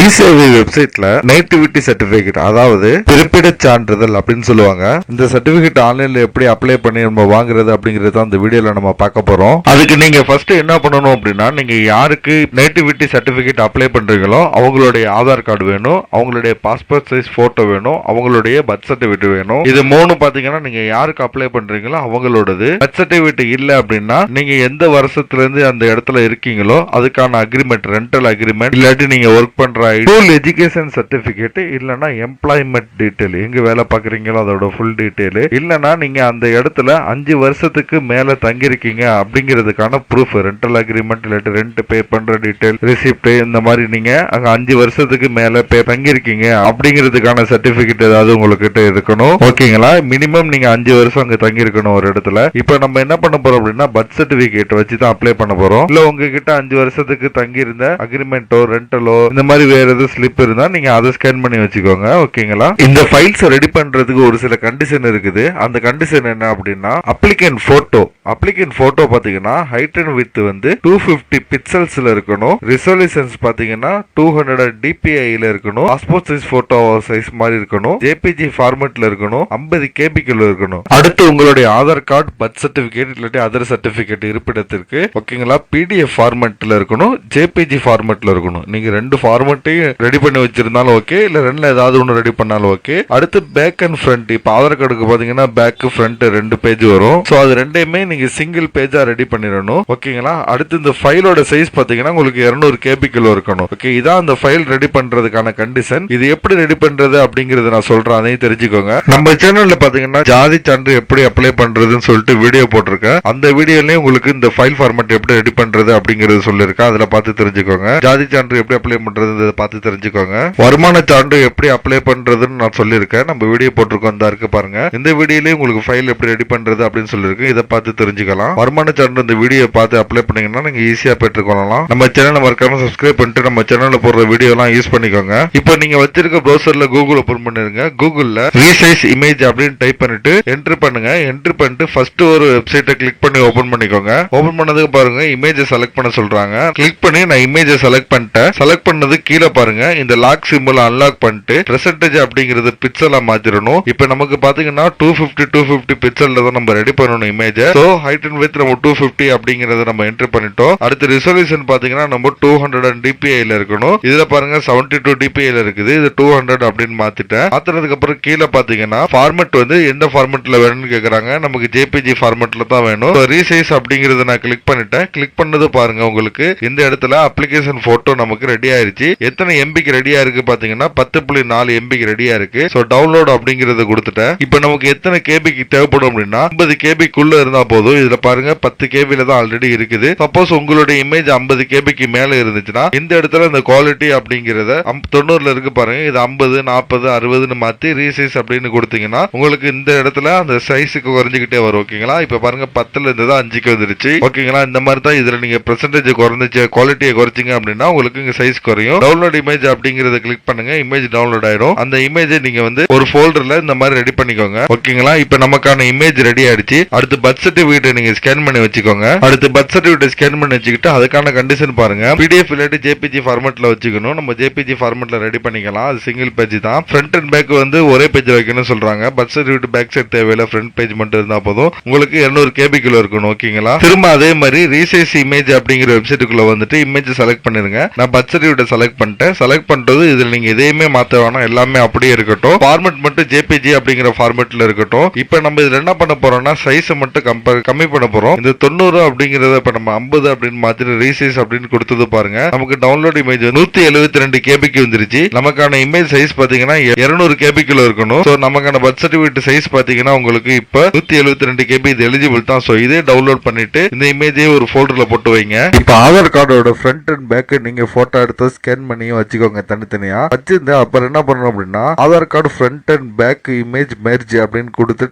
இ-சேவை வெப்சைட்ல nativity certificate, அதாவது பிறப்பிட சான்றிதழ் அப்படின்னு சொல்லுவாங்க. இந்த சர்டிபிகேட் ஆன்லைன்ல எப்படி அப்ளை பண்ணி நம்ம வாங்குறது அப்படிங்கறத அந்த வீடியோல நம்ம பார்க்க போறோம். அதுக்கு நீங்க ஃபர்ஸ்ட் என்ன பண்ணணும் அப்படின்னா, நீங்க யாருக்கு நேட்டிவிட்டி சர்டிபிகேட் அப்ளை பண்றீங்களோ அவங்களுடைய ஆதார் கார்டு வேணும், அவங்களுடைய பாஸ்போர்ட் சைஸ் போட்டோ வேணும், அவங்களுடைய பர்த் சர்டிபிகேட் வேணும். இது மூணு பாத்தீங்கன்னா நீங்க யாருக்கு அப்ளை பண்றீங்களோ அவங்களோடது. பர்த் சர்டிபிகேட் இல்ல அப்படின்னா நீங்க எந்த வருஷத்துல இருந்து அந்த இடத்துல இருக்கீங்களோ அதுக்கான அக்ரிமெண்ட், ரெண்டல் அக்ரிமெண்ட், இல்லாட்டி நீங்க ஒர்க் பண்ற ஃபுல் எஜுகேஷன் சர்டிபிகேட், இல்லனா எம்ப்ளாய்மெண்ட் டீடைல், எங்க வேலை பாக்குறீங்களோ அதோட ஃபுல் டீடைல், இல்லனா நீங்க அந்த இடத்துல 5 வருஷத்துக்கு மேல தங்கிருக்கீங்க அப்படிங்கிறதுக்கான ப்ரூஃப், ரெண்டல் அக்ரிமெண்ட் இல்லாட்டி ரெண்ட் பே பண்ற டீடைல், ரிசிப்ட், இந்த மாதிரி நீங்க அங்க 5 வருஷத்துக்கு மேல தங்கிருக்கீங்க அப்படிங்கிறதுக்கான சர்டிபிகேட் ஏதாவது உங்ககிட்ட இருக்கணும். ஓகேங்களா? மினிமம் நீங்க 5 வருஷம் அங்க தங்கி இருக்கணும் ஒரு இடத்துல. இப்ப நம்ம என்ன பண்ண போறோம் அப்படின்னா, பர்த் சர்டிபிகேட் வச்சு தான் அப்ளை பண்ண போறோம். இல்ல உங்ககிட்ட 5 வருஷத்துக்கு தங்கி இருந்த அக்ரிமெண்டோ ரெண்டலோ இந்த மாதிரி வேற எதுவும் ஸ்லிப் இருந்தா நீங்க அதை ஸ்கேன் பண்ணி வச்சுக்கோங்க. ஓகேங்களா? இந்த ஃபைல்ஸ் ரெடி பண்றதுக்கு ஒரு சில கண்டிஷன் இருக்குது. அந்த கண்டிஷன் என்ன அப்படின்னா, அப்ளிகன்ட் போட்டோ பாத்தீங்கன்னா ஹைட் அண்ட் வித் வந்து 250 பிக்சல்ஸ்ல இருக்கணும். ரிசல்யூஷன்ஸ் பாத்தீங்கன்னா 200 dpi ல இருக்கணும். பாஸ்போர்ட் சைஸ் போட்டோ சைஸ் மாதிரி இருக்கணும். ஜேபிஜி ஃபார்மேட்ல இருக்கணும். 50 கேபிக்குள்ள இருக்கணும். அடுத்து உங்களுடைய ஆதார் கார்டு, பர்த் சர்டிபிகேட் இல்லாட்டி அதர் சர்டிபிகேட் இருப்பிடத்திற்கு ஓகேங்களா பிடிஎஃப் ஃபார்மேட்ல இருக்கணும், ஜேபிஜி ஃபார்மேட்ல இருக்கணும். நீங்க ரெண்டு ஃபார்மேட்டையும் ரெடி பண்ணி வச்சிருந்தாலும் ஓகே, இல்ல ரெண்டுல ஏதாவது ஒன்று ரெடி பண்ணாலும் ஓகே. அடுத்து பேக் அண்ட் ஃப்ரண்ட், இப்ப ஆதார் கார்டுக்கு பாத்தீங்கன்னா பேக் ஃப்ரண்ட் 2 பேஜ் வரும். சோ அது ரெண்டையுமே நீங்க சிங்கிள் பேஜா ரெடி பண்ணிடணும். ஓகேங்களா? அடுத்து இந்த ஃபைலோட சைஸ் பாத்தீங்கன்னா உங்களுக்கு 200 கேபிக்குள்ள இருக்கணும். ஓகே, இதான் அந்த ஃபைல் ரெடி பண்றதுக்கான கண்டிஷன். இது எப்படி ரெடி பண்றது அப்படிங்கறத நான் சொல்றேன், அதையும் தெரிஞ்சுக்கோங்க. நம்ம சேனல்ல பாத்தீங்கன்னா ஜாதி சான்று எப்படி அப்ளை பண்றதுன்னு சொல்லிட்டு வீடியோ போட்டிருக்கேன். அந்த வீடியோலயும் உங்களுக்கு இந்த ஃபைல் ஃபார்மேட் எப்படி ரெடி பண்றது அப்படிங்கறது சொல்லிருக்கேன். அதுல பார்த்து தெரிஞ்சுக்கோங்க. ஜாதி சான்று எப்படி அப்ளை பண்றது பார்த்து தெரிஞ்சுக்கோங்க. வருமான சான்று எப்படி அப்ளை பண்றதுன்னு நான் சொல்லியிருக்கேன். நம்ம வீடியோ போட்டிருக்கோம், இந்த இருக்கு பாருங்க. இந்த வீடியோலயும் உங்களுக்கு ஃபைல் எப்படி ரெடி பண்றது அப்படின்னு சொல்லிருக்கு. இதை பார்த்து தெரிஞ்சுக்கலாம். வருமான சான்று இந்த வீடியோ பார்த்து அப்ளை பண்ணீங்கன்னா நீங்க ஈஸியா பெற்றுக்கொள்ளலாம். நம்ம சேனலை மறக்காம சப்ஸ்கிரைப் பண்ணிட்டு நம்ம சேனல்ல போடுற வீடியோ எல்லாம் யூஸ் பண்ணிக்கோங்க. இப்போ நீங்க வச்சிருக்க ப்ரௌசர்ல கூகுள் ஓபன் பண்ணிருங்க. கூகுள்ல ரீசைஸ் இமேஜ் அப்படின்னு டைப் பண்ணிட்டு என்டர் பண்ணுங்க. என்டர் பண்ணிட்டு ஃபர்ஸ்ட் ஒரு வெப்சைட்டை கிளிக் பண்ணி ஓபன் பண்ணிக்கோங்க. ஓபன் பண்ணதுக்கு பாருங்க இமேஜை செலக்ட் பண்ண சொல்றாங்க. கிளிக் பண்ணி நான் இமேஜை செலக்ட் பண்ணிட்டேன். செலக்ட் பண்ணது கீழே பாருங்க இந்த லாக் சிம்பிள் அன்லாக் பண்ணிட்டு பெர்சன்டேஜ் அப்படிங்கிறது பிக்சலா மாத்திரணும். இப்போ நமக்கு பாத்தீங்கன்னா 250 பிக்சல்ல தான் நம்ம ரெடி பண்ணணும் image. So height and width நம்ம 250 அப்படிங்கறத நம்ம என்டர் பண்ணிட்டோம். அடுத்து ரிசல்யூஷன் பாத்தீங்கன்னா நம்ம 200 dpi ல இருக்கணும். இதுல பாருங்க 72 dpi ல இருக்குது. இது 200 அப்படின்னு மாத்திட்டேன். மாத்தினதுக்கு அப்புறம் கீழே பாத்தீங்கன்னா ஃபார்மேட் வந்து எந்த ஃபார்மேட்ல வேணும்னு கேக்குறாங்க. நமக்கு ஜேபிஜி ஃபார்மேட்ல தான் வேணும். ரீசைஸ் அப்படிங்கறத நான் கிளிக் பண்ணிட்டேன். கிளிக் பண்ணது பாருங்க உங்களுக்கு இந்த இடத்துல அப்ளிகேஷன் போட்டோ நமக்கு ரெடி ஆயிருச்சு. எத்தனை எம்பிக்கு ரெடியா இருக்கு பாத்தீங்கன்னா 10.4 எம்பிக்கு ரெடியா இருக்கு. சோ டவுன்லோட் அப்படிங்கறத கொடுத்துட்டேன். இப்போ நமக்கு எத்தனை கேபிக்கு தேவைப்படும் அப்படின்னா 50 கேபிக்குள்ள இருந்தா போதும். இதுல பாருங்க 10 கேபில தான் ஆல்ரெடி இருக்குது. சப்போஸ் உங்களுடைய இமேஜ் 50 கேபிக்கு மேல இருந்துச்சுன்னா இந்த இடத்துல இந்த குவாலிட்டி அப்படிங்கறத 90ல இருக்கு பாருங்க. இது 50, 40, 60ன்னு மாத்தி ரீசைஸ் அப்படின்னு கொடுத்தீங்கன்னா உங்களுக்கு இந்த இடத்துல அந்த சைஸுக்கு குறைஞ்சிக்கிட்டே வரும். ஓகேங்களா? இப்ப பாருங்க 10ல இருந்து 5க்கு வந்துருச்சு. ஓகேங்களா? இந்த மாதிரி தான் இதுல நீங்க பெர்சன்டேஜ் குறைஞ்சிச்சு, குவாலிட்டியை குறைச்சிங்க அப்படின்னா உங்களுக்கு இங்க சைஸ் குறையும். டவுன்லோட் இமேஜ் அப்படிங்கறத கிளிக் பண்ணுங்க. இமேஜ் டவுன்லோட் ஆயிடும். அந்த இமேஜை நீங்க வந்து ஒரு ஃபோல்டர்ல இந்த மாதிரி ரெடி பண்ணிக்கோங்க. ஓகேங்களா? இப்ப நமக்கான இமேஜ் ரெடி ஆயிடுச்சு. அடுத்து பர்த் சர்டிபிகேட் நீங்க ஸ்கேன் பண்ணி வச்சுக்கோங்க. அடுத்து பர்த் சர்டிபிகேட் ஸ்கேன் பண்ணி வச்சுக்கிட்டு அதுக்கான கண்டிஷன் பாருங்க. பிடிஎஃப் இல்லாட்டி ஜேபிஜி ஃபார்மேட்ல வச்சுக்கணும். நம்ம ஜேபிஜி ஃபார்மேட்ல ரெடி பண்ணிக்கலாம். அது சிங்கிள் பேஜ் தான். ஃப்ரண்ட் அண்ட் பேக் வந்து ஒரே பேஜ் வைக்கணும்னு சொல்றாங்க. பர்த் சர்டிபிகேட் பேக் சைடு தேவையில்ல, ஃப்ரண்ட் பேஜ் மட்டும் இருந்தா போதும். உங்களுக்கு 200 கேபிக்குள்ள இருக்கணும். ஓகேங்களா? திரும்ப அதே மாதிரி ரீசைஸ் இமேஜ் அப்படிங்கிற வெப்சைட்டுக்குள்ள வந்துட்டு இமேஜ் செலக்ட் பண்ணிருங்க. நான் பர்த் சர்டிபிகேட் செலக்ட் பண்ணிட்டேன். செலக்ட் பண்றது இதுல நீங்க எதையுமே மாத்த வேணாம், எல்லாமே அப்படியே இருக்கட்டும். ஃபார்மேட் மட்டும் ஜேபிஜி அப்படிங்கிற ஃபார்மேட்ல இருக்கட்டும். இப்போ நம்ம இதுல என்ன பண்ண போறோம்னா சைஸ் மட்டும் கம்மி பண்ண போறோம். இந்த 90 அப்படிங்கறத இப்ப நம்ம 50 அப்படின்னு மாத்திட்டு ரீசைஸ் அப்படின்னு கொடுத்தது பாருங்க. நமக்கு டவுன்லோட் இமேஜ் 172 கேபிக்கு வந்துருச்சு. நமக்கான இமேஜ் சைஸ் பாத்தீங்கன்னா 200 கேபிக்குள்ள இருக்கணும். சோ நமக்கான பர்த் சர்டிபிகேட் சைஸ் பாத்தீங்கன்னா உங்களுக்கு இப்ப 172 கேபி இது எலிஜிபிள் தான். சோ இதே டவுன்லோட் பண்ணிட்டு இந்த இமேஜே ஒரு ஃபோல்டர்ல போட்டு வைங்க. இப்ப ஆதார் கார்டோட ஃப்ரண்ட் அண்ட் பேக் நீங்க போட்டோ எடுத்து ஸ்கேன் பண்ணி வச்சுக்கோங்க தனித்தனியா. வச்சிருந்து அப்புறம் என்ன பண்ணணும் அப்படின்னா Aadhaar card front and back image merge அப்படின்னு கொடுத்து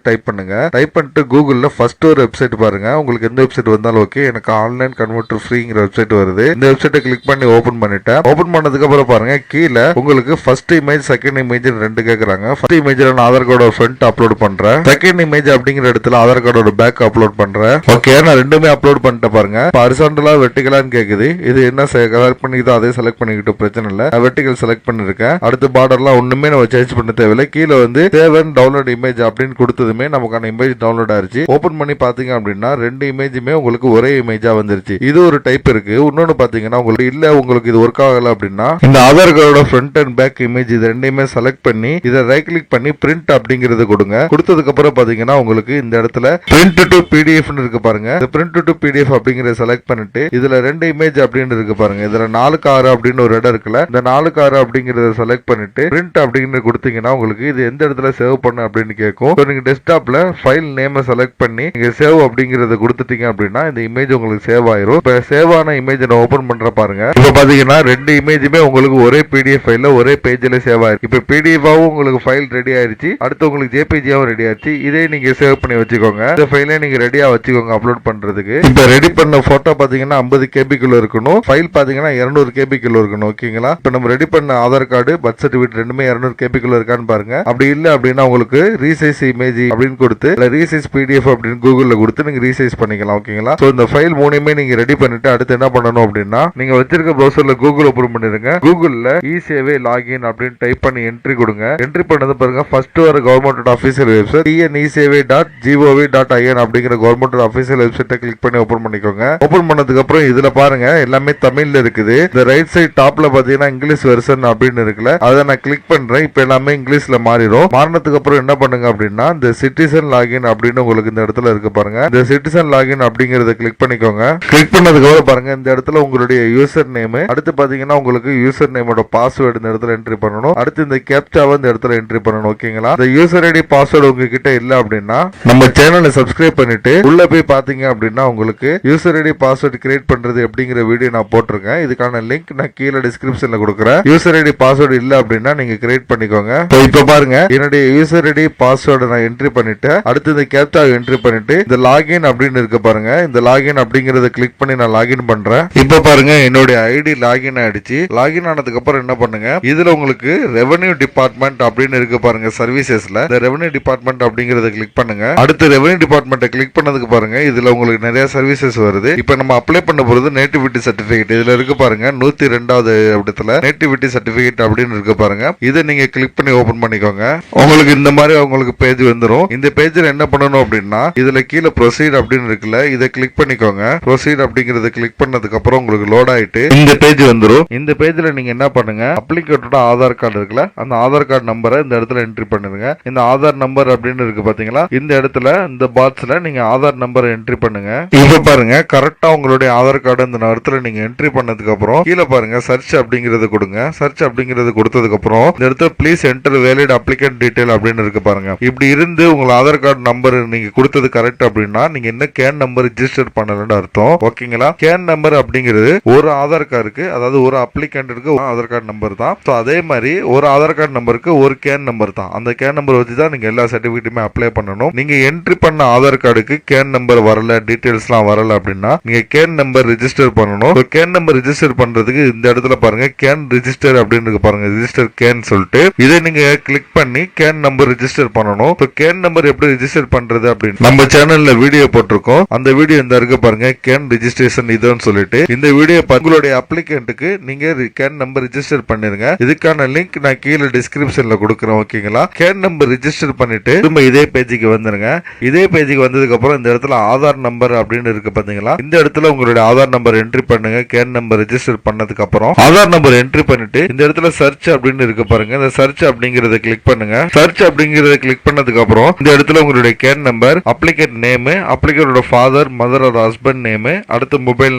டைப் பண்ணுங்க. டைப் பண்ணிட்டு கூகுள்ல ஃபர்ஸ்ட் ஒரு வெப்சைட் பாருங்க. உங்களுக்கு எந்த வெப்சைட் வந்தாலும் ஓகே. எனக்கு ஆன்லைன் கன்வெர்ட்டர் ஃப்ரீங்கிற வெப்சைட் வருது. இந்த வெப்சைட்டை கிளிக் பண்ணி ஓபன் பண்ணிட்டேன். ஓபன் பண்ணதுக்கு அப்புறம் பாருங்க கீழே உங்களுக்கு ஃபர்ஸ்ட் இமேஜ் செகண்ட் இமேஜ் 2 கேக்குறாங்க. ஃபர்ஸ்ட் இமேஜ்ல நான் ஆதார் கார்டோட ஃப்ரண்ட் அப்லோட் பண்றேன். செகண்ட் இமேஜ் அப்படிங்கிற இடத்துல ஆதார் கார்டோட பேக் அப்லோட் பண்றேன். ஓகே, நான் ரெண்டுமே அப்லோட் பண்ணிட்டேன் பாருங்க. ஹாரிசான்டலா வெர்டிகலான்னு கேக்குது. இது என்ன செலக்ட் பண்ணிக்கிட்டோ அதே செலக்ட் பண்ணிக்கிட்டு பிரச்சனை சேனல்ல வெர்டிகல் செலக்ட் பண்ணிருக்கேன். அடுத்து பார்டர்லாம் ஒண்ணுமே நம்ம சேஞ்ச் பண்ண தேவையில்லை. கீழே வந்து சேவ் டவுன்லோட் இமேஜ் அப்படின்னு கொடுத்ததுமே நமக்கான இமேஜ் டவுன்லோட் ஆயிருச்சு. ஓபன் பண்ணி பாத்தீங்க அப்படின்னா ரெண்டு இமேஜுமே உங்களுக்கு ஒரே இமேஜா வந்துருச்சு. இது ஒரு டைப் இருக்கு. இன்னொன்னு பாத்தீங்கன்னா உங்களுக்கு இது ஒர்க் ஆகல அப்படின்னா இந்த ஆதார் கார்டோட ஃப்ரண்ட் அண்ட் பேக் இமேஜ் இது ரெண்டையுமே செலக்ட் பண்ணி இதை ரைட் கிளிக் பண்ணி பிரிண்ட் அப்படிங்கறது கொடுங்க. கொடுத்ததுக்கு அப்புறம் பாத்தீங்கன்னா உங்களுக்கு இந்த இடத்துல பிரிண்ட் டு பிடிஎஃப் இருக்கு பாருங்க. இந்த பிரிண்ட் டு பிடிஎஃப் அப்படிங்கறத செலக்ட் பண்ணிட்டு இதுல ரெண்டு இமேஜ் அப்படின்னு இருக்கு பாருங்க. இதுல 4:6 அப்படின்னு ஒரு இடம் இருக்குல்ல, இந்த 4:6 அப்படிங்கறத செலக்ட் பண்ணிட்டு பிரிண்ட் அப்படின்னு கொடுத்தீங்கன்னா உங்களுக்கு இது எந்த இடத்துல சேவ் பண்ண அப்படின்னு கேட்கும். நீங்க டெஸ்க்டாப்ல ஃபைல் நேம் செலக்ட் பண்ணி நீங்க சேவ் அப்படிங்கறத கொடுத்துட்டீங்க அப்படின்னா இந்த இமேஜ் உங்களுக்கு சேவ் ஆயிரும். இப்ப சேவ் ஆன இமேஜ் நான் ஓபன் பண்ற பாருங்க. இப்ப பாத்தீங்கன்னா ரெண்டு இமேஜுமே உங்களுக்கு ஒரே பிடிஎஃப் ஃபைல்ல ஒரே பேஜ்ல சேவ் ஆயிருக்கு. இப்ப பிடிஎஃபாவும் உங்களுக்கு ஃபைல் ரெடி ஆயிருச்சு. அடுத்து உங்களுக்கு ஜேபிஜியாவும் ரெடி ஆயிருச்சு. இதே நீங்க சேவ் பண்ணி வச்சுக்கோங்க. இந்த ஃபைலை நீங்க ரெடியா வச்சுக்கோங்க அப்லோட் பண்றதுக்கு. இப்ப ரெடி பண்ண போட்டோ பாத்தீங்கன்னா 50 கேபிக்குள்ள இருக்கணும். ஃபைல் பாத்தீங்கன்னா 200 கேபிக்குள்ள இருக்கணும். ஓகேங்களா? இப்ப நம்ம ரெடி பண்ண ஆதார் கார்டு பர்த் சர்டிபிகேட் ரெண்டுமே 200 கேபிக்குள்ள இருக்கான்னு பாருங்க. அப்படி இல்ல அப்படின்னா உங்களுக்கு ரீசைஸ் இமேஜ் அப்படின்னு கொடுத்து ரீசைஸ் பிடிஎஃப் அப்படின்னு கூகுள்ல கொடுத்து நீங்க ரீசைஸ் பண்ணிக்கலாம். ஓகேங்களா? சோ இந்த ஃபைல் மூணுமே நீங்க ரெடி பண்ணிட்டு அடுத்து என்ன பண்ணணும் அப்படின்னா நீங்க வச்சிருக்க ப்ரௌசர்ல கூகுள் ஓபன் பண்ணிருங்க. கூகுள்ல இ-சேவை லாகின் அப்படின்னு டைப் பண்ணி என்ட்ரி கொடுங்க. என்ட்ரி பண்ணது பாருங்க ஃபர்ஸ்ட் வர கவர்மெண்ட் ஆபீஷியல் வெப்சைட் tniseva.gov.in அப்படிங்கிற கவர்மெண்ட் ஆபீஷியல் வெப்சைட்டை கிளிக் பண்ணி ஓபன் பண்ணிக்கோங்க. ஓபன் பண்ணதுக்கு அப்புறம் இதுல பாருங்க எல்லாமே தமிழ்ல இருக்குது. இந்த ரைட் சைடு டாப்ல பாத்தீங்கன்னா இங்கிலீஷ் வெர்ஷன் அப்படின்னு இருக்குல்ல, அதை நான் கிளிக் பண்றேன். இப்ப எல்லாமே இங்கிலீஷ்ல மாறிடும். மாறினதுக்கு அப்புறம் என்ன பண்ணுங்க அப்படின்னா இந்த சிட்டிசன் லாகின் அப்படின்னு உங்களுக்கு இந்த இடத்துல இருக்கு பாருங்க. இந்த சிட்டிசன் லாகின் அப்படிங்கறத கிளிக் பண்ணிக்கோங்க. கிளிக் பண்ணதுக்கு அப்புறம் பாருங்க இந்த இடத்துல உங்களுடைய யூசர் நேம், அடுத்து பாத்தீங்கன்னா உங்களுக்கு யூசர் நேமோட பாஸ்வேர்டு இந்த இடத்துல என்ட்ரி பண்ணணும். அடுத்து இந்த கேப்சாவை இந்த இடத்துல என்ட்ரி பண்ணணும். ஓகேங்களா? இந்த யூசர் ஐடி பாஸ்வேர்டு உங்ககிட்ட இல்ல அப்படின்னா நம்ம சேனலை சப்ஸ்கிரைப் பண்ணிட்டு உள்ள போய் பாத்தீங்க அப்படின்னா உங்களுக்கு யூசர் ஐடி பாஸ்வேர்டு கிரியேட் பண்றது அப்படிங்கிற வீடியோ நான் போட்டிருக்கேன். இதுக்கான லிங்க் நான் கீழே டிஸ்கிரிப்ஷன்ல கொடுக்குறேன். யூசர் ஐடி பாஸ்வேர்டு இல்ல அப்படின்னா நீங்க கிரியேட் பண்ணிக்கோங்க. இப்ப பாருங்க என்னுடைய யூசர் ஐடி பாஸ்வேர்டு நான் என்ட்ரி பண்ணிட்டு அடுத்து இந்த கேப்சாவை என்ட்ரி பண்ணிட்டு இந்த லாகின் அப்படின்னு இருக்கு பாருங்க. இந்த லாகின் அப்படிங்கறத கிளிக் பண்ணி நான் லாகின் பண்றேன். இப்ப பாருங்க என்னுடைய ஐடி லாகின் ஆயிடுச்சு. லாகின் ஆனதுக்கு அப்புறம் என்ன பண்ணுங்க, இதுல உங்களுக்கு ரெவென்யூ டிபார்ட்மெண்ட் அப்படின்னு இருக்கு பாருங்க. சர்வீசஸ்ல இந்த ரெவென்யூ டிபார்ட்மெண்ட் அப்படிங்கறத கிளிக் பண்ணுங்க. அடுத்து ரெவென்யூ டிபார்ட்மெண்ட்டை கிளிக் பண்ணதுக்கு பாருங்க இதுல உங்களுக்கு நிறைய சர்வீசஸ் வருது. இப்ப நம்ம அப்ளை பண்ண போறது நேட்டிவிட்டி சர்டிபிகேட். இதுல இருக்கு பாருங்க 102வது இடத்துல நேட்டிவிட்டி சர்டிபிகேட் அப்படின்னு இருக்கு பாருங்க. இதை நீங்க கிளிக் பண்ணி ஓபன் பண்ணிக்கோங்க. உங்களுக்கு இந்த மாதிரி உங்களுக்கு பேஜ் வந்துரும். இந்த பேஜ்ல என்ன பண்ணணும் அப்படின்னா இதுல கீழே ப்ரொசீட் அப்படின்னு இருக்குல்ல, இதை கிளிக் பண்ணிக்கோங்க. ப்ரொசீட் அப்படிங்கறத கிளிக் பண்ணதுக்கு அப்புறம் உங்களுக்கு லோட் ஆயிட்டு இந்த பேஜ் வந்துரும். இந்த பேஜ்ல நீங்க என்ன பண்ணுங்க, அப்ளிகேட்டோட ஆதார் கார்டு இருக்குல்ல, அந்த ஆதார் கார்டு நம்பரை இந்த இடத்துல என்ட்ரி பண்ணுங்க. இந்த ஆதார் நம்பர் அப்படின்னு இருக்கு பாத்தீங்களா, இந்த இடத்துல இந்த பாக்ஸ்ல நீங்க ஆதார் நம்பரை என்ட்ரி பண்ணுங்க. இப்ப பாருங்க கரெக்டா உங்களுடைய ஆதார் கார்டு இந்த இடத்துல நீங்க என்ட்ரி பண்ணதுக்கு அப்புறம் கீழே பாருங்க சர்ச் அப்படிங்கறது கொடுங்க. சர்ச் அப்படிங்கறது கொடுத்ததுக்கு அப்புறம் இந்த இடத்துல ப்ளீஸ் என்டர் வேலிட் அப்ளிகேட் டீடைல் அப்படின்னு இருக்கு பாருங்க. இப்படி இருந்து உங்க ஆதார் கார்டு நம்பர் நீங்க கொடுத்தது கரெக்ட் அப்படின்னா நீங்க என்ன கேன் நம்பர் ரிஜிஸ்டர் பண்ணலன்னு அர்த்தம். ஓகேங்களா? கேன் நம்பர் அப்படிங்கிறது ஒரு ஆதார் கார்டுக்கு, அதாவது ஒரு அப்ளிகேண்டருக்கு ஆதார் கார்டு நம்பர் தான். அதே மாதிரி ஒரு ஆதார் கார்டு நம்பருக்கு ஒரு கேன் நம்பர் தான். அந்த கேன் நம்பர் வச்சு தான் நீங்க எல்லா சர்டிபிகேட்டுமே அப்ளை பண்ணணும். நீங்க என்ட்ரி பண்ண ஆதார் கார்டுக்கு கேன் நம்பர் வரல, டீடைல்ஸ்லாம் வரல அப்படின்னா நீங்க கேன் நம்பர் ரிஜிஸ்டர் பண்ணணும். கேன் நம்பர் ரிஜிஸ்டர் பண்றதுக்கு இந்த இடத்துல பாருங்க கேன் ரிஜிஸ்டர் அப்படின்னு இருக்கு பாருங்க. ரிஜிஸ்டர் கேன் சொல்லிட்டு இதை நீங்க கிளிக் பண்ணி கேன் நம்பர் ரிஜிஸ்டர் பண்ணணும். கேன் நம்பர் எப்படி ரிஜிஸ்டர் பண்றது அப்படின்னு நம்ம சேனல்ல வீடியோ போட்டிருக்கோம். அந்த வீடியோ இந்த இருக்கு பாருங்க, கேன் ரிஜிஸ்ட்ரேஷன் இதுன்னு சொல்லிட்டு. இந்த வீடியோ உங்களுடைய அப்ளிகேண்ட்டுக்கு நீங்க கேன் நம்பர் ரிஜிஸ்டர் பண்ணிருங்க. இதுக்கான லிங்க் நான் கீழே டிஸ்கிரிப்ஷன்ல கொடுக்குறேன். ஓகேங்களா? கேன் நம்பர் ரிஜிஸ்டர் பண்ணிட்டு திரும்ப இதே பேஜுக்கு வந்துருங்க. இதே பேஜுக்கு வந்ததுக்கு அப்புறம் இந்த இடத்துல ஆதார் நம்பர் அப்படின்னு இருக்கு பாத்தீங்களா, இந்த இடத்துல உங்களுடைய ஆதார் நம்பர் என்ட்ரி பண்ணுங்க. கேன் நம்பர் ரிஜிஸ்டர் பண்ணதுக்கு அப்புறம் ஆதார் நம்பர் என்ட்ரி பண்ணிட்டு இந்த இடத்துல சர்ச் அப்படின்னு இருக்கு பாருங்க. இந்த சர்ச் அப்படிங்கறத கிளிக் பண்ணுங்க. சர்ச் அப்படிங்கறத கிளிக் பண்ணதுக்கு அப்புறம் இந்த இடத்துல உங்களுடைய கேன் நம்பர், அப்ளிகேட் நேம், அப்ளிகேட்டோட father, mother or husband name, அடுத்து mobile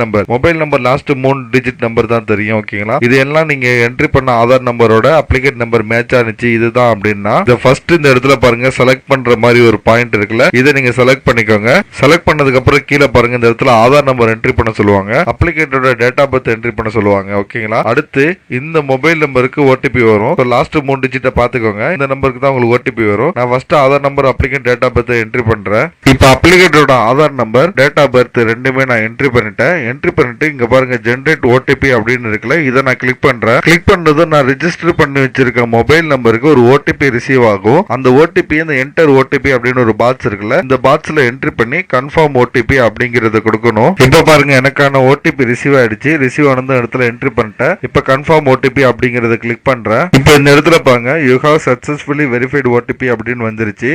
number last 3 digit number தான் தெரியும். ஓகேங்களா? இது எல்லாம் நீங்க என்ட்ரி பண்ண ஆதார் நம்பரோட அப்ளிகேட் நம்பர் மேட்ச் ஆனிச்சு இதுதான் அப்படின்னா ஃபர்ஸ்ட் இந்த இடத்துல பாருங்க செலக்ட் பண்ற மாதிரி ஒரு பாயிண்ட் இருக்குல்ல, இதை நீங்க செலக்ட் பண்ணிக்கோங்க. செலக்ட் பண்ணதுக்கு அப்புறம் கீழே பாருங்க இந்த இடத்துல ஆதார் நம்பர் என்ட்ரி பண்ண சொல்லுவாங்க, அப்ளிகேட்டோட டேட் ஆஃப் பர்த் என்ட்ரி பண்ண சொல்லுவாங்க. ஓகேங்களா? அடுத்து இந்த மொபைல் நம்பருக்கு ஓடிபி வரும். லாஸ்ட் 3 டிஜிட்ட பாத்துக்கோங்க. இந்த நம்பருக்கு தான் உங்களுக்கு ஓடிபி வரும். நான் first Aadhaar number, applicant date of birth entry பண்றேன். இப்போ அப்ளிகேட்டோட Aadhaar number, date of birth ரெண்டுமே நான் என்ட்ரி பண்ணிட்டேன். என்ட்ரி பண்ணிட்டு இங்க பாருங்க ஜெனரேட் ஓடிபி அப்படின்னு இருக்குல்ல, இதை நான் கிளிக் பண்றேன். கிளிக் பண்ணது நான் ரிஜிஸ்டர் பண்ணி வச்சிருக்க மொபைல் நம்பருக்கு ஒரு ஓடிபி ரிசீவ் ஆகும். அந்த ஓடிபி இந்த என்டர் ஓடிபி அப்படின்னு ஒரு பாக்ஸ் இருக்குல்ல, இந்த பாக்ஸ்ல என்ட்ரி பண்ணி கன்ஃபார்ம் ஓடிபி அப்படிங்கறத கொடுக்கணும். இப்ப பாருங்க எனக்கான ஓடிபி ரிசீவ் ஆயிடுச்சு. ரிசீவ் ஆனது இடத்துல என்ட்ரி பண்ணிட்டேன். இப்ப இப்ப கன்ஃபார்ம் ஓடிபி அப்படிங்கறத கிளிக் பண்றேன். இப்ப இந்த இடத்துல பாருங்க you have successfully verified OTP அப்படின்னு வந்துருச்சு.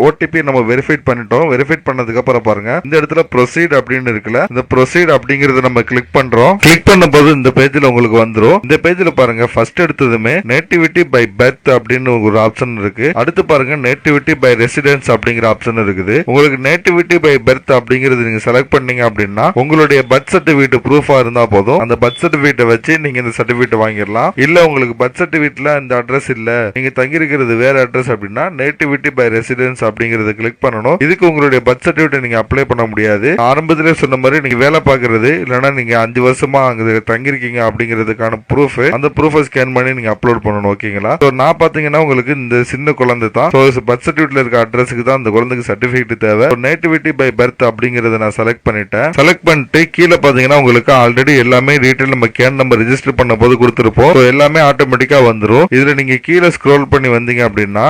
ஓடிபி நம்ம வெரிஃபைட் பண்ணிட்டோம். வெரிஃபைட் பண்ணதுக்கு அப்புறம் பாருங்க இந்த இடத்துல ப்ரொசீட் அப்படின்னு இருக்குல்ல, இந்த ப்ரொசீட் அப்படிங்கறத நம்ம கிளிக் பண்றோம். கிளிக் பண்ணும்போது இந்த பேஜ்ல உங்களுக்கு வந்துரும். இந்த பேஜ்ல பாருங்க ஃபர்ஸ்ட் எடுத்ததுமே நேட்டிவிட்டி பை பர்த் அப்படின்னு ஒரு ஆப்ஷன் இருக்கு. அடுத்து பாருங்க நேட்டிவிட்டி பை ரெசிடென்ஸ் அப்படிங்கிற ஆப்ஷன் இருக்குது. உங்களுக்கு நேட்டிவிட்டி பை பர்த் அப்படிங்கறது நீங்க செலக்ட் பண்ணீங்க அப்படின்னா உங்களுடைய பர்த் சர்டிபிகேட் ப்ரூஃபா இருந்தா போதும். அந்த பர்த் சர்டிபிகேட்டை வச்சு நீங்க இந்த சர்டிபிகேட் வாங்கிடலாம். இல்ல உங்களுக்கு பர்த் சர்டிபிகேட்ல இந்த அட்ரஸ் இல்ல, நீங்க தங்கி இருக்கிறது வேற அட்ரஸ் அப்படின்னா நேட்டிவிட்டி பை ரெசிடென்ஸ் அப்படிங்கறத கிளிக் பண்ணணும். இதுக்கு உங்களுடைய பர்த் சர்டிபிகேட் நீங்க அப்ளை பண்ண முடியாது. ஆரம்பத்திலே சொன்ன மாதிரி நீங்க வேலை பாக்குறது இல்லைன்னா நீங்க 5 வருஷமா அங்க தங்கிருக்கீங்க அப்படிங்கிறதுக்கான ப்ரூஃப், அந்த ப்ரூஃபை ஸ்கேன் பண்ணி நீங்க அப்லோட் பண்ணணும். ஓகேங்களா? நான் பாத்தீங்கன்னா உங்களுக்கு இந்த சின்ன குழந்தை தான் பர்த் சர்டிபிகேட்ல இருக்க அட்ரஸுக்கு தான் அந்த குழந்தைக்கு சர்டிபிகேட் தேவை. நேட்டிவிட்டி பை பர்த் அப்படிங்கறத நான் செலக்ட் பண்ணிட்டேன். செலக்ட் பண்ணிட்டு கீழே பாத்தீங்கன்னா உங்களுக்கு ஆல்ரெடி எல்லாமே டீடைல் நம்ம கேன் நம்பர் ரெஜிஸ்டர் பண்ண போது கொடுத்திருப்போம். எல்லாமே ஆட்டோமேட்டிக்கா வந்துரும். இதுல நீங்க கீழே ஸ்க்ரோல் பண்ணி வந்தீங்க அப்படின்னா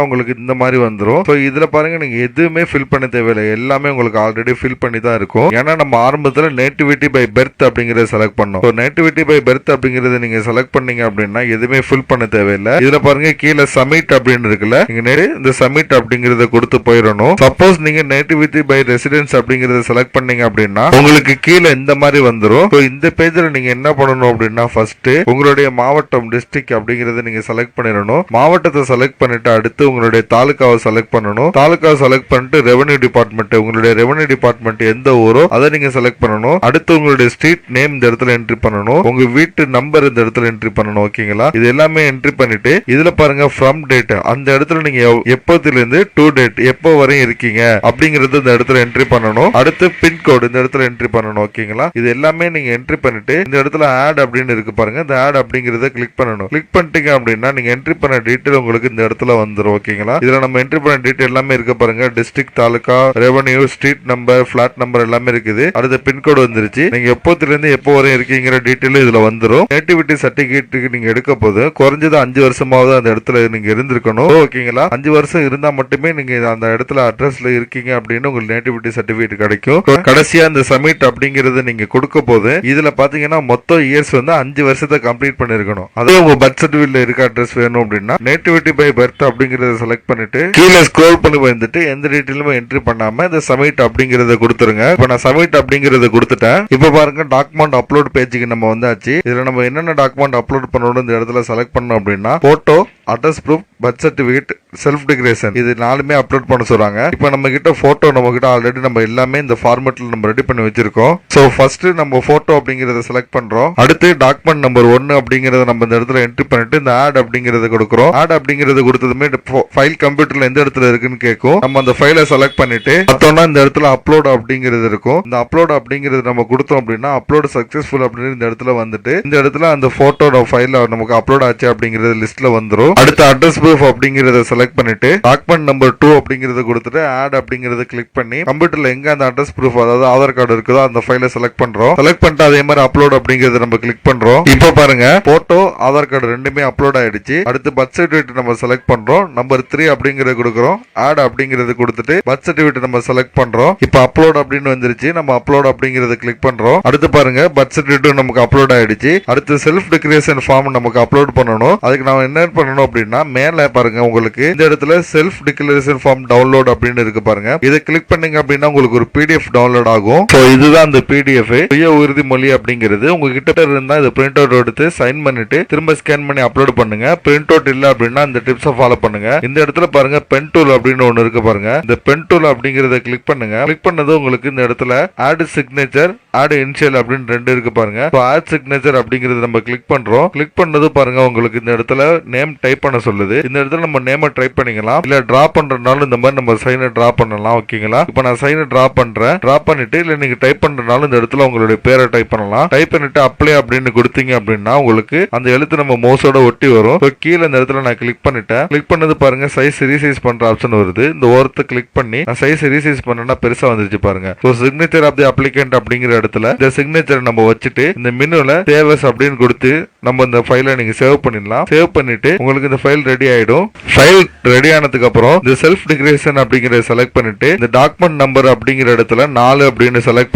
உங்களுக்கு இந்த மாதிரி வந்துரும். இதுல பாருங்க நீங்க எதுவுமே ஃபில் பண்ண தேவையில்லை. எல்லாமே உங்களுக்கு ஆல்ரெடி ஃபில் பண்ணி தான் இருக்கும். ஏன்னா நம்ம ஆரம்பத்துல நேட்டிவிட்டி பை பர்த் அப்படிங்கறத செலக்ட் பண்ணோம். நேட்டிவிட்டி பை பர்த் அப்படிங்கறத நீங்க செலக்ட் பண்ணீங்க அப்படின்னா எதுவுமே ஃபில் பண்ண தேவையில்லை. இதுல பாருங்க கீழே சப்மிட் அப்படின்னு இருக்குல்ல, நீங்க இந்த சப்மிட் அப்படிங்கறத கொடுத்து போயிடணும். சப்போஸ் நீங்க நேட்டிவிட்டி பை ரெசிடென்ஸ் அப்படிங்கறத செலக்ட் பண்ணீங்க அப்படின்னா உங்களுக்கு கீழே இந்த மாதிரி வந்துரும். இந்த பேஜ்ல நீங்க என்ன பண்ணணும் அப்படின்னா ஃபர்ஸ்ட் உங்களுடைய மாவட்டம் டிஸ்ட்ரிக்ட் அப்படிங்கறத நீங்க செலக்ட் பண்ணிடணும். மாவட்டத்தை செலக்ட் பண்ணிட்டு அடுத்து உங்களுடைய தாலுகாவை செலக்ட் பண்ணணும். தாலுகாவை செலக்ட் பண்ணிட்டு ரெவன்யூ டிபார்ட்மெண்ட், உங்களுடைய ரெவன்யூ டிபார்ட்மெண்ட் எந்த ஊரோ அதை நீங்க செலக்ட் பண்ணணும். அடுத்து உங்களுடைய ஸ்ட்ரீட் நேம் இந்த இடத்துல என்ட்ரி பண்ணணும். உங்க வீட்டு நம்பர் இந்த இடத்துல என்ட்ரி பண்ணணும். ஓகேங்களா? இது எல்லாமே என்ட்ரி பண்ணிட்டு இதுல பாருங்க ஃப்ரம் டேட், அந்த இடத்துல நீங்க எப்போதுல இருந்து டு டேட் எப்போ வரையும் இருக்கீங்க அப்படிங்கறது இந்த இடத்துல என்ட்ரி பண்ணணும். அடுத்து பின்கோடு இந்த இடத்துல என்ட்ரி பண்ணணும். ஓகேங்களா? இது எல்லாமே நீங்க என்ட்ரி பண்ணிட்டு இந்த இடத்துல ஆட் அப்படின்னு இருக்கு பாருங்க, இந்த ஆட் அப்படிங்கறத கிளிக் பண்ணணும். கிளிக் பண்ணிட்டீங்க அப்படின்னா நீங்க என்ட்ரி பண்ண டீடைல் உங்களுக்கு இந்த இடத்துல வந்துரும். ஓகேங்களா? இதுல நம்ம என்ட்ரி பண்ண டீடைல் எல்லாமே இருக்கு பாருங்க, district, taluka, revenue, street number, plot number எல்லாமே இருக்குது. அடுத்து பின்கோடு வந்துருச்சு. நீங்க எப்போதுல இருந்து எப்போ வரையும் இருக்கீங்கிற டீடைல் இதுல வந்துரும். நேட்டிவிட்டி சர்டிபிகேட்டுக்கு நீங்க எடுக்க போது குறைஞ்சது 5 வருஷமாவது அந்த இடத்துல நீங்க இருந்திருக்கணும். ஓகேங்களா? 5 வருஷம் இருந்தா மட்டுமே நீங்க அந்த இடத்துல அட்ரஸ்ல இருக்கீங்க அப்படின்னு உங்களுக்கு நேட்டிவிட்டி சர்டிபிகேட் கிடைக்கும். கடைசியா இந்த சப்மிட் அப்படிங்கறது நீங்க கொடுக்க போது இதுல பாத்தீங்கன்னா மொத்தம் இயர்ஸ் வந்து 5 வருஷத்தை கம்ப்ளீட் பண்ணிருக்கணும். அதே உங்க பர்த் சர்டிபிகேட்ல இருக்க அட்ரஸ் வேணும் அப்படின்னா நேட்டிவிட்டி பை பர்த் அப்படிங்கறத செலக்ட் பண்ணிட்டு கீழே ஸ்க்ரோல் பண்ணி வந்துட்டு எந்த டீடைலுமே என்ட்ரி பண்ணாம இந்த சப்மிட் அப்படிங்கறத கொடுத்துருங்க. இப்ப நான் சப்மிட் அப்படிங்கறத கொடுத்துட்டேன். இப்ப பாருங்க டாக்குமெண்ட் அப்லோட் பேஜுக்கு நம்ம வந்தாச்சு. இதுல நம்ம என்னென்ன டாக்குமெண்ட் அப்லோட் பண்ணணும் இந்த இடத்துல செலக்ட் பண்ணோம் அப்படின்னா photo, address proof, birth certificate, self declaration இது 4மே அப்லோட் பண்ண சொல்றாங்க. இப்போ நம்ம கிட்ட போட்டோ நம்ம கிட்ட ஆல்ரெடி நம்ம எல்லாமே இந்த ஃபார்மேட்ல நம்ம ரெடி பண்ணி வச்சிருக்கோம். சோ ஃபர்ஸ்ட் நம்ம போட்டோ அப்படிங்கறத செலக்ட் பண்றோம். அடுத்து டாக்குமெண்ட் நம்பர் 1 அப்படிங்கறத நம்ம இந்த இடத்துல என்ட்ரி பண்ணிட்டு இந்த ஆட் அப்படிங்கறத கொடுக்குறோம். ஆட் அப்படிங்கறத கொடுத்ததுமே ஃபைல் கம்ப்யூட்டர்ல எந்த இடத்துல இருக்குன்னு கேட்கும். நம்ம அந்த ஃபைலை செலக்ட் பண்ணிட்டு பார்த்தோம்னா இந்த இடத்துல அப்லோட் அப்படிங்கிறது இருக்கும். இந்த அப்லோட் அப்படிங்கறது நம்ம கொடுத்தோம் அப்படின்னா அப்லோட் சக்சஸ்ஃபுல் அப்படின்னு இந்த இடத்துல வந்துட்டு இந்த இடத்துல அந்த போட்டோ ஃபைல் நமக்கு அப்லோட் ஆச்சு அப்படிங்கறது லிஸ்ட்ல வந்துரும். அடுத்து அட்ரஸ் ப்ரூஃப் அப்படிங்கறத செலக்ட் பண்ணிட்டு டாக்குமெண்ட் நம்பர் 2 அப்படிங்கறத கொடுத்துட்டு ஆட் அப்படிங்கறத கிளிக் பண்ணி கம்ப்யூட்டர்ல எங்க அந்த அட்ரஸ் ப்ரூஃப் அதாவது ஆதார் கார்டு இருக்குதோ அந்த ஃபைலை செலக்ட் பண்றோம். செலக்ட் பண்ணிட்டு அதே மாதிரி அப்லோட் அப்படிங்கறத நம்ம கிளிக் பண்றோம். இப்போ பாருங்க போட்டோ, ஆதார் கார்டு ரெண்டுமே அப்லோட் ஆயிடுச்சு. அடுத்து பர்த் சர்டிபிகேட் நம்ம செலக்ட் பண்றோம். நம்பர் 3 அப்படிங்கறத கொடுக்குறோம். ஆட் அப்படிங்கறத கொடுத்துட்டு பர்த் சர்டிபிகேட் நம்ம செலக்ட் பண்றோம். இப்போ அப்லோட் அப்படின்னு வந்துருச்சு. நம்ம அப்லோட் அப்படிங்கறத கிளிக் பண்றோம். அடுத்து பாருங்க பர்த் சர்டிபிகேட் நமக்கு அப்லோட் ஆயிடுச்சு. அடுத்து செல்ஃப் டிக்ளரேஷன் ஃபார்ம் நமக்கு அப்லோட் பண்ணணும். அதுக்கு நாம என்ன பண்ணணும் அப்படின்னா மேல பாருங்க உங்களுக்கு இந்த இடத்துல செல்ஃப் டிக்ளரேஷன் ஃபார்ம் டவுன்லோட் அப்படின்னு இருக்கு பாருங்க. இதை கிளிக் பண்ணீங்க அப்படின்னா உங்களுக்கு ஒரு பிடிஎஃப் டவுன்லோட் ஆகும். சோ இதுதான் அந்த பிடிஎஃப். சுய உறுதிமொழி அப்படிங்கிறது உங்ககிட்ட இருந்தா இதை பிரிண்ட் அவுட் எடுத்து சைன் பண்ணிட்டு திரும்ப ஸ்கேன் பண்ணி அப்லோட் பண்ணுங்க. பிரிண்ட் அவுட் இல்ல அப்படின்னா இந்த டிப்ஸை ஃபாலோ பண்ணுங்க. இந்த இடத்துல பாருங்க பென் டூல் அப்படின்னு ஒன்னு இருக்கு பாருங்க. இந்த பென் டூல் அப்படிங்கறத கிளிக் பண்ணுங்க. கிளிக் பண்ணது உங்களுக்கு இந்த இடத்துல ஆட் சிக்னேச்சர், ஆட் இனிஷியல் அப்படின்னு 2 இருக்கு பாருங்க. ஆட் சிக்னேச்சர் அப்படிங்கறது நம்ம கிளிக் பண்றோம். கிளிக் பண்ணது பாருங்க உங்களுக்கு இந்த இடத்துல நேம் டைப் பண்ண சொல்லுது. இந்த இடத்துல நம்ம நேம டைப் பண்ணிக்கலாம். இல்ல டிரா பண்றதுனாலும் இந்த மாதிரி நம்ம சைனை டிரா பண்ணலாம். ஓகேங்களா? இப்போ நான் சைனை டிரா பண்றேன். டிரா பண்ணிட்டு இல்ல நீங்க டைப் பண்றதுனாலும் இந்த இடத்துல உங்களுடைய பேரை டைப் பண்ணலாம். டைப் பண்ணிட்டு அப்ளை அப்படின்னு கொடுத்தீங்க அப்படின்னா உங்களுக்கு அந்த எழுத்து நம்ம மவுஸோட ஒட்டி வரும். கீழே இந்த இடத்துல நான் கிளிக் பண்ணிட்டேன். கிளிக் பண்ணது பாருங்க சைஸ் ரீசைஸ் பண்ற ஆப்ஷன் வருது. இந்த ஓரத்தை கிளிக் பண்ணி நான் சைஸ் ரீசைஸ் பண்ணா பெருசா வந்துருச்சு பாருங்க. சிக்னேச்சர் ஆஃப் தி அப்ளிகேண்ட் அப்படிங்கிற இடத்துல இந்த சிக்னேச்சர் நம்ம வச்சுட்டு இந்த மெனுல சேவஸ் அப்படின்னு கொடுத்து நம்ம இந்த ஃபைலை நீங்க சேவ் பண்ணிடலாம். சேவ் பண்ணிட்டு உங்களுக்கு இந்த ஃபைல் ரெடி ஆயிடும். ஃபைல் ரெடி ஆனதுக்கு அப்புறம் இந்த செல்ஃப் டிகிரேஷன் அப்படிங்கறத செலக்ட் பண்ணிட்டு இந்த டாக்குமெண்ட் நம்பர் அப்படிங்கிற இடத்துல 4 அப்படின்னு செலக்ட்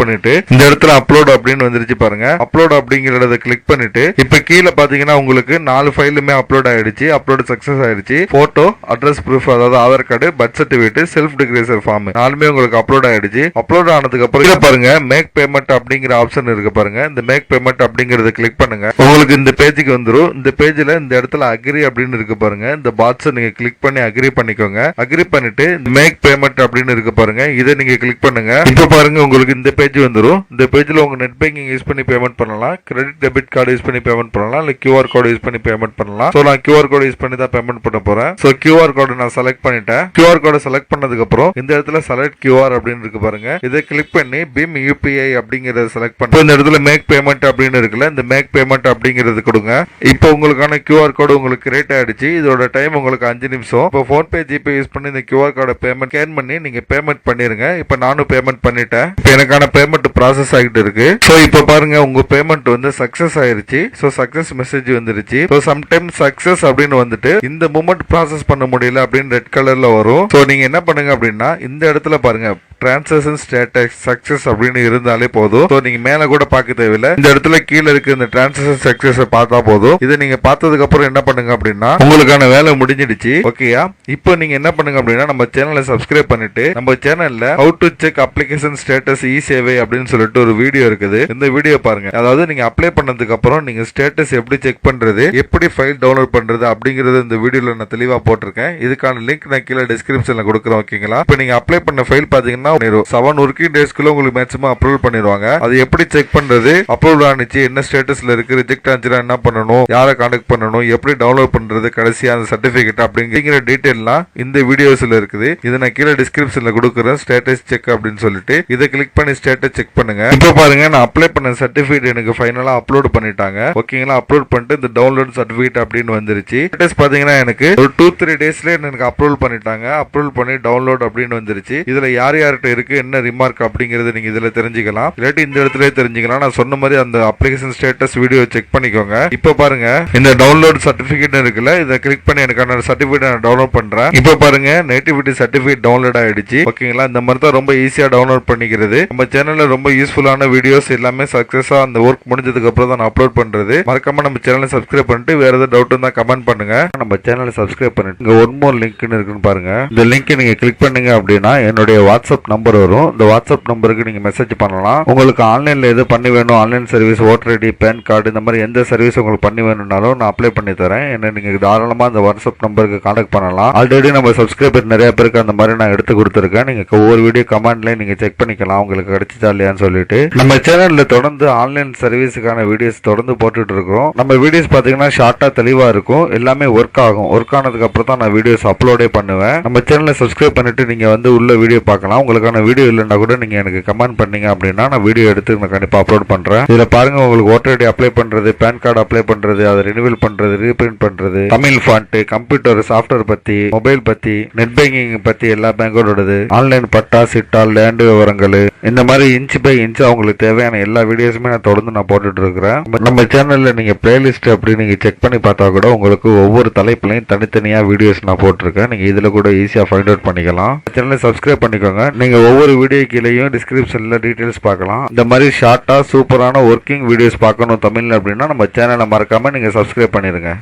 பண்ணிட்டு இந்த இடத்துல அப்லோட் அப்படின்னு வந்துருச்சு பாருங்க. அப்லோட் அப்படிங்கறத கிளிக் பண்ணிட்டு இப்ப கீழே பாத்தீங்கன்னா உங்களுக்கு 4 ஃபைலுமே அப்லோட் ஆயிடுச்சு. அப்லோட் சக்சஸ் ஆயிடுச்சு. போட்டோ, அட்ரஸ் ப்ரூஃப் அதாவது Aadhaar card, birth certificate, self declaration form 4மே உங்களுக்கு அப்லோட் ஆயிடுச்சு. அப்லோட் ஆனதுக்கு அப்புறம் பாருங்க மேக் பேமெண்ட் அப்படிங்கிற ஆப்ஷன் இருக்கு பாருங்க. இந்த மேக் பேமெண்ட் அப்படிங்கறத கிளிக் பண்ணுங்க. உங்களுக்கு இந்த பேஜுக்கு வந்துரும். இந்த பேஜ்ல இந்த இடத்துல அக்ரி அப்படின்னு இருக்கு பாருங்க. இந்த பாக்ஸ் நீங்க கிளிக் பண்ணி அக்ரி பண்ணிக்கோங்க. அக்ரி பண்ணிட்டு மேக் பேமெண்ட் அப்படின்னு இருக்கு பாருங்க. இதை நீங்க கிளிக் பண்ணுங்க. இப்ப பாருங்க உங்களுக்கு இந்த பேஜ் வந்துரும். இந்த பேஜ்ல உங்க நெட் பேங்கிங் யூஸ் பண்ணி பேமெண்ட் பண்ணலாம், கிரெடிட் டெபிட் கார்டு யூஸ் பண்ணி பேமெண்ட் பண்ணலாம், இல்ல QR கோட் யூஸ் பண்ணி பேமெண்ட் பண்ணலாம். சோ நான் QR கோட் யூஸ் பண்ணி தான் பேமெண்ட் பண்ண போறேன். சோ QR கோட் நான் செலக்ட் பண்ணிட்டேன். QR கோட் செலக்ட் பண்ணதுக்கு அப்புறம் இந்த இடத்துல செலக்ட் QR அப்படின்னு இருக்கு பாருங்க. இதை கிளிக் பண்ணி BHIM UPI அப்படிங்கறத செலக்ட் பண்ணி இந்த இடத்துல மேக் பேமெண்ட் அப்படின்னு இருக்குல்ல, இந்த மேக் பேமெண்ட் அப்படிங்கறது கொடுங்க. இப்போ உங்களுக்கான QR கோட் உங்களுக்கு கிரியேட் ஆயிடுச்சு. இதோட டைம் உங்களுக்கு 5 நிமிஷம். இப்போ போன்பே ஜிபே யூஸ் பண்ணி இந்த QR கோட பேமெண்ட் ஸ்கேன் பண்ணி நீங்க பேமெண்ட் பண்ணிருங்க. இப்போ நானும் பேமெண்ட் பண்ணிட்டேன். இப்போ எனக்கான பேமெண்ட் ப்ராசஸ் ஆகிட்டு இருக்கு. சோ இப்போ பாருங்க உங்க பேமெண்ட் வந்து சக்சஸ் ஆயிருச்சு. சோ சக்சஸ் மெசேஜ் வந்துருச்சு. சோ சம்டைம் சக்சஸ் அப்படின்னு வந்துட்டு இந்த மூமெண்ட் ப்ராசஸ் பண்ண முடியல அப்படின்னு ரெட் கலர்ல வரும். சோ நீங்க என்ன பண்ணுங்க அப்படின்னா இந்த இடத்துல பாருங்க டிரான்சாக்ஷன் ஸ்டேட்டஸ் சக்சஸ் அப்படின்னு இருந்தாலே போதும். சோ நீங்க மேல கூட பார்க்க தேவையில்லை. இந்த இடத்துல கீழே இருக்கு இந்த டிரான்சாக்ஷன் சக்சஸ் பார்த்தா போதும். இதை நீங்க பார்த்ததுக்கு அப்புறம் என்ன பண்ணுங்க அப்படின்னா உங்களுக்கான வேலை முடிஞ்சிடுச்சு. ஓகேயா? இப்போ நீங்க என்ன பண்ணுங்க அப்படின்னா நம்ம சேனலை சப்ஸ்கிரைப் பண்ணிட்டு நம்ம சேனல்ல how to check application status e Sevai அப்படின்னு சொல்லிட்டு ஒரு வீடியோ இருக்குது. இந்த வீடியோ பாருங்க. அதாவது நீங்க அப்ளை பண்ணதுக்கு அப்புறம் நீங்க ஸ்டேட்டஸ் எப்படி செக் பண்றது, எப்படி ஃபைல் டவுன்லோட் பண்றது அப்படிங்கறது இந்த வீடியோல நான் தெளிவா போட்டிருக்கேன். இதுக்கான லிங்க் நான் கீழே டிஸ்கிரிப்ஷன்ல கொடுக்குறேன். ஓகேங்களா? இப்போ நீங்க அப்ளை பண்ண ஃபைல் பாத்தீங்கன்னா 7 ஒர்க்கிங் டேஸ்க்குள்ள உங்களுக்கு மேக்ஸிமம் அப்ரூவல் பண்ணிடுவாங்க. அது எப்படி செக் பண்றது, அப்ரூவல் ஆனிச்சு, என்ன ஸ்டேட்டஸ்ல இருக்கு, ரிஜெக்ட் ஆச்சுன்னா என்ன பண்ணணும், யாரை கான்டாக்ட் பண்ணணும், எப்படி டவுன்லோட் பண்றது, கடைசியா அந்த சர்டிபிகேட் அப்படிங்கிற டீடைல்லாம் இந்த வீடியோஸ்ல இருக்குது. இதை நான் கீழே டிஸ்கிரிப்ஷன்ல கொடுக்குறேன். ஸ்டேட்டஸ் செக் அப்படின்னு சொல்லிட்டு இதை கிளிக் பண்ணி ஸ்டேட்டஸ் செக் பண்ணுங்க. இப்போ பாருங்க நான் அப்ளை பண்ண சர்டிபிகேட் எனக்கு ஃபைனலா அப்லோட் பண்ணிட்டாங்க. ஓகேங்களா? அப்லோட் பண்ணிட்டு இந்த டவுன்லோட் சர்டிபிகேட் அப்படின்னு வந்துருச்சு. ஸ்டேட்டஸ் பாத்தீங்கன்னா எனக்கு ஒரு 2-3 டேஸ்ல எனக்கு அப்ரூவல் பண்ணிட்டாங்க. அப்ரூவல் பண்ணி டவுன்லோட் அப்படின்னு வந்துருச்சு. இதுல யார் யார்கிட்ட இருக்கு, என்ன ரிமார்க் அப்படிங்கறது நீங்க இதுல தெரிஞ்சுக்கலாம். இல்லாட்டி இந்த இடத்துல தெரிஞ்சுக்கலாம். நான் சொன்ன மாதிரி அந்த அப்ளிகேஷன் ஸ்டேட்டஸ் வீடியோ செக் பண்ணிக்கோங்க. இப்போ பாருங்க இந்த டவுன்லோட் சர்டிபிகேட் இருக்குல்ல, இதை கிளிக் பண்ணி எனக்கான சர்டிபிகேட் நான் டவுன்லோட் பண்றேன். இப்போ பாருங்க நேட்டிவிட்டி சர்டிபிகேட் டவுன்லோட் ஆயிடுச்சு. ஓகேங்களா? இந்த மாதிரி தான் ரொம்ப ஈஸியா டவுன்லோட் பண்ணிக்கிறது. நம்ம சேனல்ல ரொம்ப யூஸ்ஃபுல்லான வீடியோஸ் எல்லாமே சக்சஸா அந்த ஒர்க் முடிஞ்சதுக்கு அப்புறம் தான் அப்லோட் பண்றது. மறக்காம நம்ம சேனலை சப்ஸ்கிரைப் பண்ணிட்டு வேற ஏதாவது டவுட் இருந்தா கமெண்ட் பண்ணுங்க. நம்ம சேனலை சப்ஸ்கிரைப் பண்ணிட்டு இங்க ஒன் மோர் லிங்க் இருக்குன்னு பாருங்க. இந்த லிங்க் நீங்க கிளிக் பண்ணீங்க அப்படின்னா என்னுடைய வாட்ஸ்அப் நம்பர் வரும். இந்த வாட்ஸ்அப் நம்பருக்கு நீங்க மெசேஜ் பண்ணலாம். உங்களுக்கு ஆன்லைன்ல எது பண்ணி வேணும், online service, voter ID, PAN card, இந்த மாதிரி எந்த சர்வீஸ் உங்களுக்கு பண்ணி வேணும்னாலும் நான் அப்ளை பண்ணி தரேன். என்ன நீங்க தாராளமா அந்த வாட்ஸ்அப் நம்பருக்கு கான்டாக்ட் பண்ணலாம். ஆல்ரெடி நம்ம சப்ஸ்கிரைபர் நிறைய பேருக்கு அந்த மாதிரி நான் எடுத்து கொடுத்துருக்கேன். நீங்க ஒவ்வொரு வீடியோ கமெண்ட்ல நீங்க செக் பண்ணிக்கலாம் உங்களுக்கு கிடைச்சா இல்லையான்னு சொல்லிட்டு. நம்ம சேனல்ல தொடர்ந்து ஆன்லைன் சர்வீஸுக்கான வீடியோஸ் தொடர்ந்து போட்டுட்டு இருக்கிறோம். நம்ம வீடியோஸ் பாத்தீங்கன்னா ஷார்ட்டா தெளிவா இருக்கும். எல்லாமே ஒர்க் ஆகும். ஒர்க் ஆனதுக்கு அப்புறம் தான் நான் வீடியோஸ் அப்லோடே பண்ணுவேன். நம்ம சேனலை சப்ஸ்கிரைப் பண்ணிட்டு நீங்க உள்ள வீடியோ பார்க்கலாம். உங்களுக்கான வீடியோ இல்லைன்னா கூட நீங்க எனக்கு கமெண்ட் பண்ணீங்க அப்படின்னா நான் வீடியோ எடுத்து நான் கண்டிப்பா அப்லோட் பண்றேன். இதுல பாருங்க உங்களுக்கு ஓட்டர் ஐடி அப்ளை பண்றது, பேன் கார்டு அப்ளை பண்றது, அதை ரினிவல் பண்றது, ரீபிரிண்ட் பண்றது, தமிழ் ஃபாண்ட், கம்ப்யூட்டர் சாஃப்ட்வேர் பத்தி, மொபைல் பத்தி, நெட் பேங்கிங் பத்தி எல்லா பேங்கோடது, ஆன்லைன் பட்டா, சிட்டா, லேண்ட் விவரங்கள், இந்த மாதிரி இன்ச் பை இன்ச் அவங்களுக்கு தேவையான எல்லா வீடியோஸுமே நான் தொடர்ந்து நான் போட்டுட்டு இருக்கிறேன். நம்ம சேனல்ல நீங்க பிளேலிஸ்ட் அப்படி நீங்க செக் பண்ணி பார்த்தா கூட உங்களுக்கு ஒவ்வொரு தலைப்புலையும் தனித்தனியா வீடியோஸ் நான் போட்டிருக்கேன். நீங்க இதுல கூட ஈஸியா ஃபைண்ட் அவுட் பண்ணிக்கலாம். சேனலை சப்ஸ்கிரைப் பண்ணிக்கோங்க. நீங்க ஒவ்வொரு வீடியோ கீழேயும் டிஸ்கிரிப்ஷன்ல டீடைல்ஸ் பார்க்கலாம். இந்த மாதிரி ஷார்ட்டா சூப்பரான ஒர்க்கிங் வீடியோஸ் பார்க்கணும் தமிழ்ல அப்படின்னா நம்ம சேனலை மறக்காம நீங்க சப்ஸ்கிரைப் பண்ணிருங்க.